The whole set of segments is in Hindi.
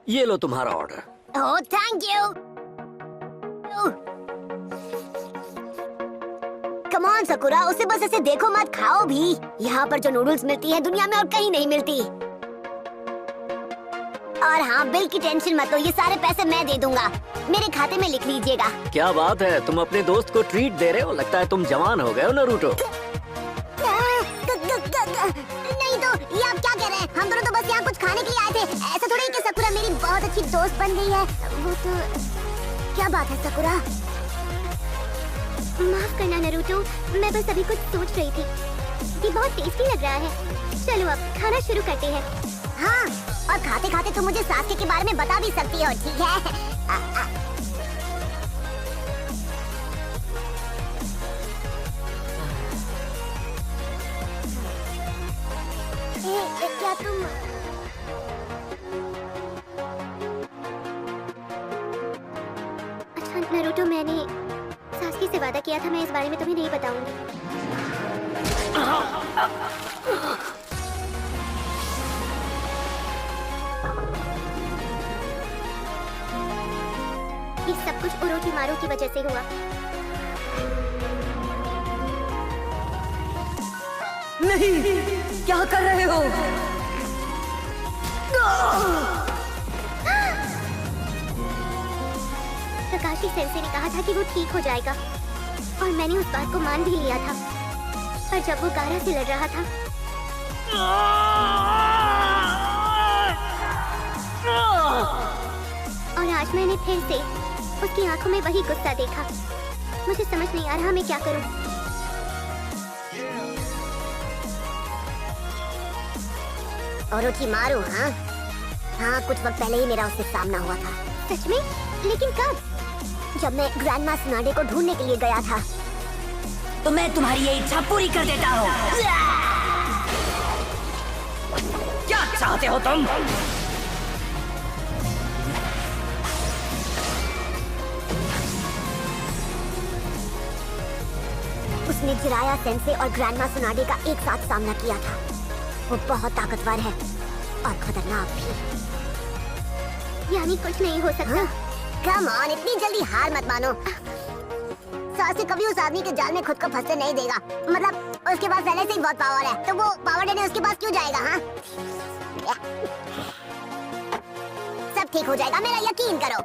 ये लो तुम्हारा order. Oh thank you. Come on sakura, उसे बस ऐसे देखो मत, खाओ भी। यहाँ पर जो नूडल्स मिलती है दुनिया में और कहीं नहीं मिलती। और हाँ, बिल की टेंशन मत लो, ये सारे पैसे मैं दे दूंगा, मेरे खाते में लिख लीजिएगा। क्या बात है, तुम अपने दोस्त को ट्रीट दे रहे हो? लगता है तुम जवान हो गए हो नारुतो। नहीं तो ये आप क्या कह रहे हैं? हम दोनों तो बस यहाँ कुछ खाने के लिए आए थे। ऐसा थोड़ी कि सकुरा मेरी बहुत अच्छी दोस्त बन गई है। वो तो क्या बात है सकुरा? माफ करना नारुतो, मैं बस अभी कुछ सोच रही थी। ये बहुत टेस्टी लग रहा है। चलो अब खाना शुरू करते हैं। हाँ, और खाते खाते तुम मुझे सास्के के बारे में बता भी सकती हो, ठीक है? क्या तुम अच्छा नारुतो, मैंने सास्की से वादा किया था मैं इस बारे में तुम्हें नहीं बताऊंगी। ये सब कुछ ओरोचिमारू की वजह से हुआ। नहीं, क्या कर रहे हो? तकाशी सेंसे ने कहा था कि वो ठीक हो जाएगा और मैंने उस बात को मान भी लिया था, पर जब वो गारा से लड़ रहा था और आज मैंने फिर से उसकी आंखों में वही गुस्सा देखा। मुझे समझ नहीं आ रहा मैं क्या करूं। ओरोचिमारू, हाँ हाँ, कुछ वक्त पहले ही मेरा उससे सामना हुआ था। सच में? लेकिन कब? जब मैं ग्रैंडमा सुनाडे को ढूंढने के लिए गया था। तो मैं तुम्हारी ये इच्छा पूरी कर देता हूँ। क्या चाहते हो तुम? उसने जिराया सेंसे और ग्रैंडमा सुनाडे का एक साथ सामना किया था। वो बहुत ताकतवर है और खतरनाक भी। यानी कुछ नहीं हो सकता। कम ऑन, इतनी जल्दी हार मत मानो। सासे कभी उस आदमी के जाल में खुद को फंसने नहीं देगा। मतलब उसके पास पहले से ही बहुत पावर है, तो वो पावर देने उसके पास क्यों जाएगा? हाँ, सब ठीक हो जाएगा, मेरा यकीन करो।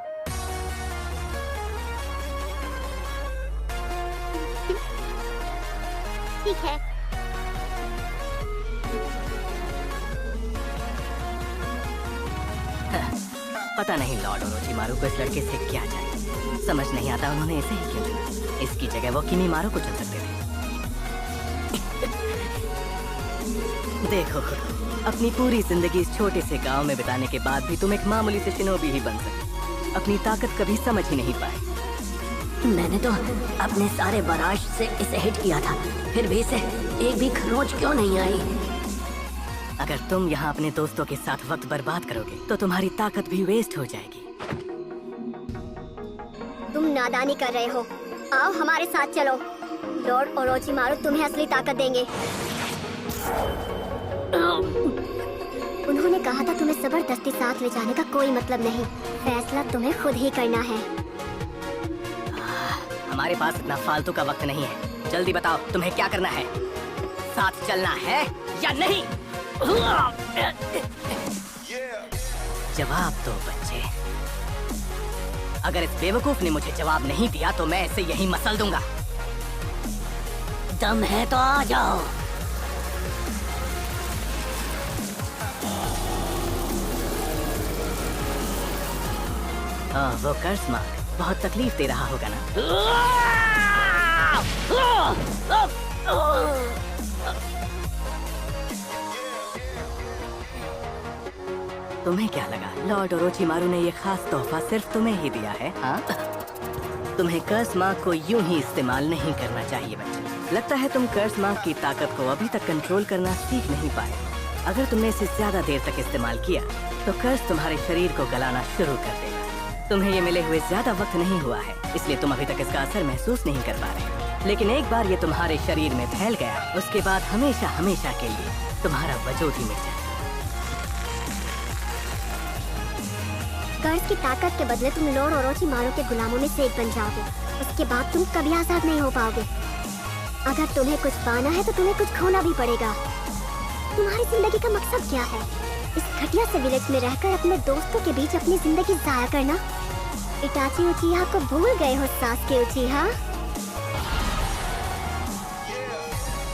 ठीक है। पता नहीं लॉर्ड ओरोचिमारू को इस लड़के से क्या चाहिए। समझ नहीं आता उन्होंने इसे ही क्यों चुना। इसकी जगह वो किमीमारू को चुन सकते थे। देखो खुद, अपनी पूरी जिंदगी इस छोटे से गांव में बिताने के बाद भी तुम एक मामूली से शिनोबी ही बन सके। अपनी ताकत कभी समझ ही नहीं पाए। मैंने तो अपने सारे बराश से इसे हिट किया था, फिर भी इसे एक भी खरोंच क्यों नहीं आई? अगर तुम यहाँ अपने दोस्तों के साथ वक्त बर्बाद करोगे तो तुम्हारी ताकत भी वेस्ट हो जाएगी। तुम नादानी कर रहे हो। आओ हमारे साथ चलो। लॉर्ड ओरोचिमारू तुम्हें असली ताकत देंगे। उन्होंने कहा था तुम्हें जबरदस्ती साथ ले जाने का कोई मतलब नहीं। फैसला तुम्हें खुद ही करना है। हमारे पास इतना फालतू का वक्त नहीं है। जल्दी बताओ तुम्हें क्या करना है? साथ चलना है या नहीं? जवाब दो बच्चे। अगर इस बेवकूफ ने मुझे जवाब नहीं दिया तो मैं इसे यहीं मसल दूंगा। दम है तो आ जाओ। वो कर्स मार्क बहुत तकलीफ दे रहा होगा ना? तुम्हें क्या लगा लॉर्ड ओरोचिमारू ने ये खास तोहफा सिर्फ तुम्हें ही दिया है? हाँ? तुम्हें कर्स मार्क को यूं ही इस्तेमाल नहीं करना चाहिए बच्चे। लगता है तुम कर्स मार्क की ताकत को अभी तक कंट्रोल करना सीख नहीं पाए। अगर तुमने इसे ज्यादा देर तक इस्तेमाल किया तो कर्स तुम्हारे शरीर को गलाना शुरू कर देगा। तुम्हें ये मिले हुए ज्यादा वक्त नहीं हुआ है, इसलिए तुम अभी तक इसका असर महसूस नहीं कर पा रहे। लेकिन एक बार ये तुम्हारे शरीर में फैल गया, उसके बाद हमेशा हमेशा के लिए तुम्हारा वजूद ही मिट जाएगा। कर्ज की ताकत के बदले तुम लॉर्ड ओरोचिमारू के गुलामों में से एक बन जाओगे। उसके बाद तुम कभी आजाद नहीं हो पाओगे। अगर तुम्हें कुछ पाना है तो तुम्हें कुछ खोना भी पड़ेगा। तुम्हारी जिंदगी का मकसद क्या है? इस घटिया से विलेज में रहकर अपने दोस्तों के बीच अपनी जिंदगी जाया करना? इटाची उचिहा को भूल गए हो सासुके उचिहा?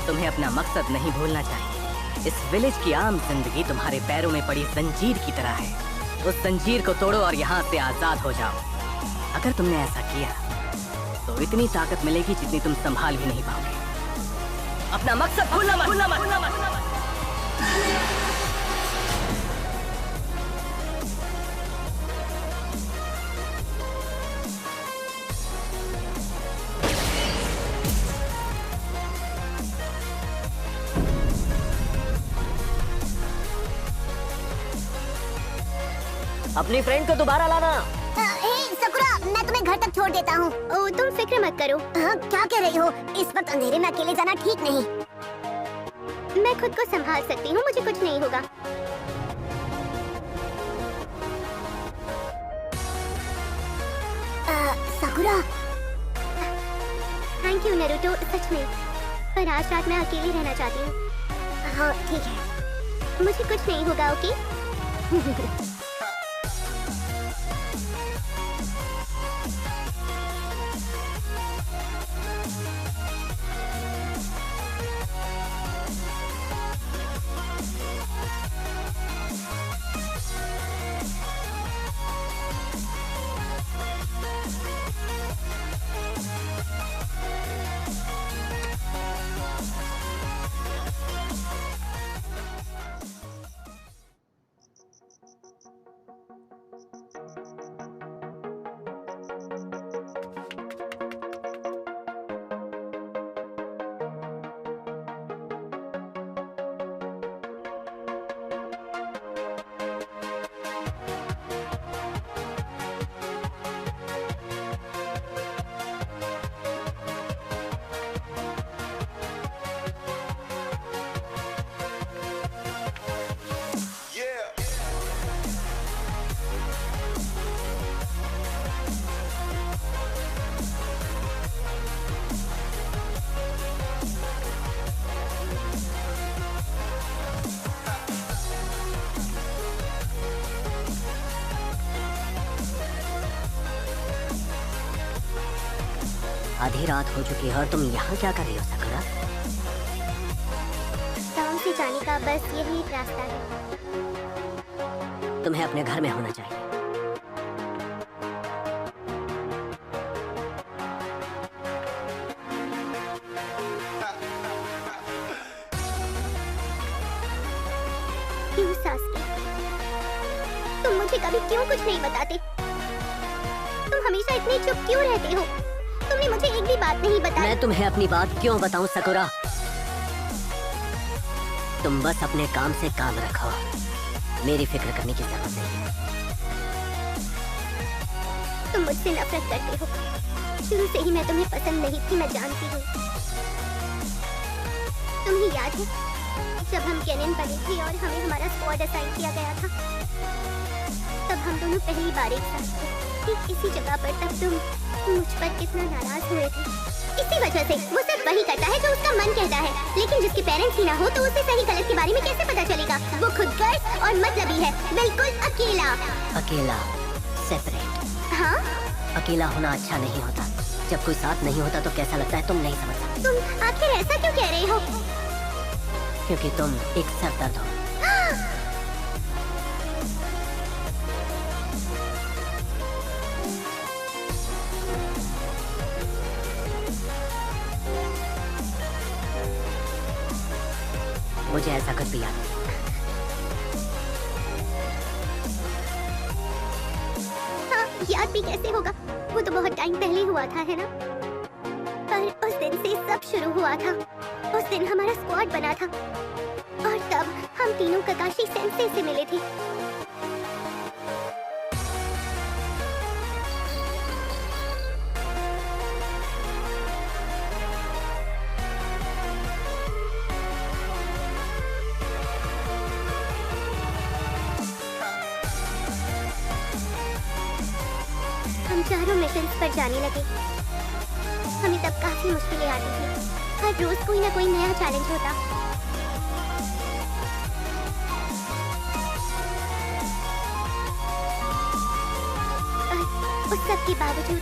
तुम्हें अपना मकसद नहीं भूलना चाहिए। इस विलेज की आम जिंदगी तुम्हारे पैरों में पड़ी जंजीर की तरह है। उस जंजीर को तोड़ो और यहाँ से आजाद हो जाओ। अगर तुमने ऐसा किया तो इतनी ताकत मिलेगी जितनी तुम संभाल भी नहीं पाओगे। अपना मकसद भूलना मत, भूलना मत, भूलना मत। अपनी फ्रेंड को दोबारा लाना। हे सकुरा, मैं तुम्हें घर तक छोड़ देता हूँ। ओ, तुम फिक्र मत करो। हाँ, क्या कह रही हो? इस वक्त अंधेरे में अकेले जाना ठीक नहीं। मैं खुद को संभाल सकती हूँ, मुझे कुछ नहीं होगा। सकुरा, थैंक यू नारुतो, सच में। पर आज रात मैं अकेली रहना चाहती हूँ। हाँ ठीक है, मुझे कुछ नहीं होगा, ओके? आधी रात हो चुकी है और तुम यहाँ क्या कर रही हो सकुरा? टाउन से जाने का बस यही एक रास्ता है। तुम्हें अपने घर में होना चाहिए। क्यों सासुके? तुम मुझे कभी क्यों कुछ नहीं बताते? तुम हमेशा इतने चुप क्यों रहते हो? तुमने मुझे एक भी बात नहीं बताई। मैं तुम्हें अपनी बात क्यों बताऊं सकुरा? तुम बस अपने काम से काम रखो। मेरी फिक्र करने की जरूरत नहीं है। तुम मुझसे नफरत करते हो। शुरू से ही मैं तुम्हें पसंद नहीं थी, मैं जानती हूँ। तुम्हें याद है जब हम कैनन बने थे और हमें हमारा स्क्वाड असाइन किया गया था? तब हम दोनों पहली बार एक साथ थे, ठीक इसी जगह पर। तब तुम मुझ पर कितना नाराज हुए थे। इसी वजह से वो सब वही करता है जो उसका मन कहता है, लेकिन जिसके पेरेंट्स ही ना हो तो उसे सही गलत के बारे में कैसे पता चलेगा? वो खुद गर्ल्स और मतलबी है, बिल्कुल अकेला। अकेला, सेपरेट। हाँ? अकेला होना अच्छा नहीं होता। जब कोई साथ नहीं होता तो कैसा लगता है तुम नहीं समझ सकते। तुम आखिर ऐसा क्यों कह रहे हो? क्योंकि तुम एक सरदर्द हो। मुझे ऐसा कुछ भी याद नहीं। हाँ, याद भी कैसे होगा? वो तो बहुत टाइम पहले हुआ था, है ना? पर उस दिन से सब शुरू हुआ था। उस दिन हमारा स्क्वाड बना था और तब हम तीनों ककाशी सेंसे से मिले थे। हम चारों मिशन पर जाने लगे। हमें तब काफी मुश्किलें आती थी। हर रोज कोई ना कोई नया चैलेंज होता। उस सब के बावजूद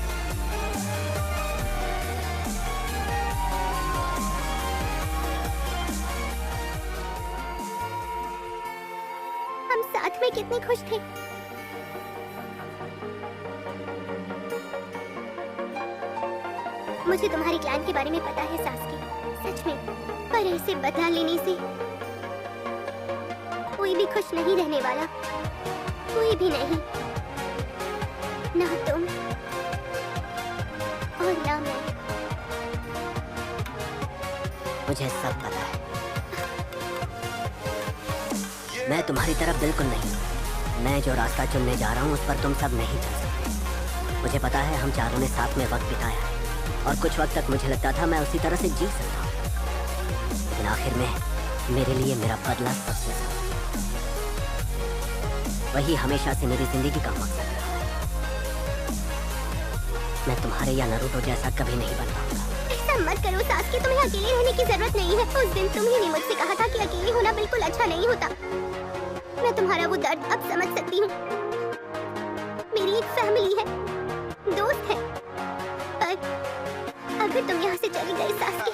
हम साथ में कितने खुश थे। मुझे तुम्हारे क्लैन के बारे में पता है सास्की, सच में। पर ऐसे बदला लेने से कोई भी खुश नहीं रहने वाला, कोई भी नहीं। ना तुम और ना मैं। मुझे सब पता है। मैं तुम्हारी तरफ बिल्कुल नहीं हूँ। मैं जो रास्ता चुनने जा रहा हूँ उस पर तुम सब नहीं चल सकते। मुझे पता है हम चारों ने साथ में वक्त बिताया है और कुछ वक्त तक मुझे लगता था मैं उसी तरह से जी सकता हूँ, लेकिन आखिर में मेरे लिए मेरा बदला सबसे ज्यादा। वही हमेशा से मेरी जिंदगी का मकसद रहा है। मैं तुम्हारे या नारुतो जैसा कभी नहीं बन पाऊंगा। ऐसा मत करो सास्की, तुम्हें अकेले रहने की जरूरत नहीं है। उस दिन तुम्ही ने मुझसे कहा था कि अकेले होना बिल्कुल अच्छा नहीं होता। मैं तुम्हारा वो दर्द अब समझ सकती हूँ। मेरी एक फैमिली है, दोस्त है। पर अगर तुम यहाँ से चली गई सास्की,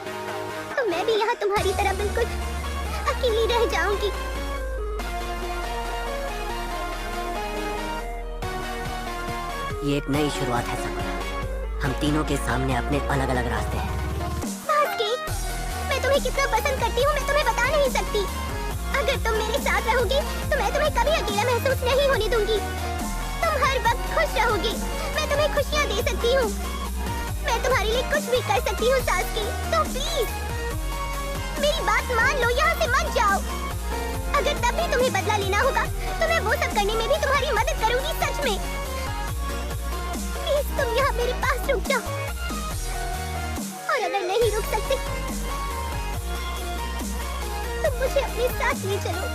तो मैं भी यहाँ तुम्हारी तरह बिल्कुल अकेली रह जाऊंगी। ये एक नई शुरुआत है साकुरा। हम तीनों के सामने अपने अलग अलग रास्ते हैं। सास्की, मैं तुम्हें कितना पसंद करती हूँ मैं तुम्हें बता नहीं सकती। अगर तुम मेरे साथ रहोगी तो मैं तुम्हें कभी अकेला महसूस नहीं होने दूंगी। तुम हर वक्त खुश रहोगी। मैं तुम्हें खुशियाँ दे सकती हूँ। मैं तुम्हारे लिए कुछ भी कर सकती हूँ सास्की। तो प्लीज मेरी बात मान लो, यहाँ से मत जाओ। अगर तब भी तुम्हें बदला लेना होगा तो मैं वो सब करने में भी तुम्हारी मदद करूंगी, सच में। प्लीज तुम यहाँ मेरे पास रुक जाओ, और अगर नहीं रुक सकते तो मुझे अपने साथ ले चलो।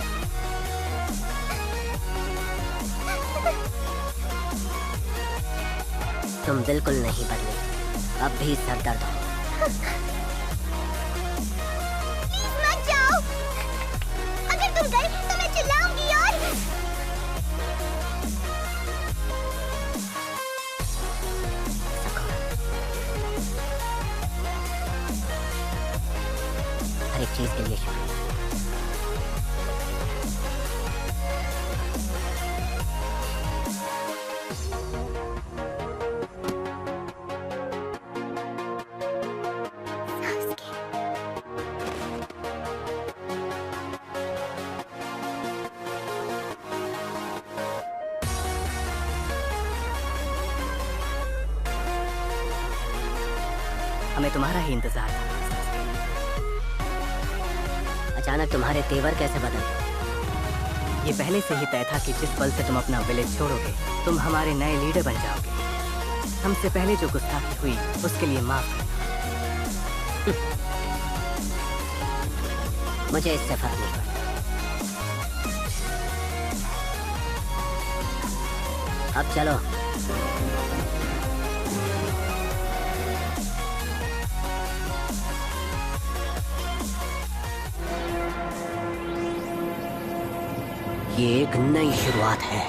तुम बिल्कुल नहीं बदले, अब भी सर दर्द हो। प्लीज मत जाओ। अगर तुम गए तो मैं चिल्लाऊंगी यार। हर एक चीज के लिए शुक्रिया। हमें तुम्हारा ही इंतजार था। अचानक तुम्हारे तेवर कैसे बदल? ये पहले से ही तय था कि जिस पल से तुम अपना विलेज छोड़ोगे तुम हमारे नए लीडर बन जाओगे। हमसे पहले जो गुस्ताखी हुई उसके लिए माफ करना। मुझे इससे फर्क नहीं पड़ता। अब चलो। ये एक नई शुरुआत है।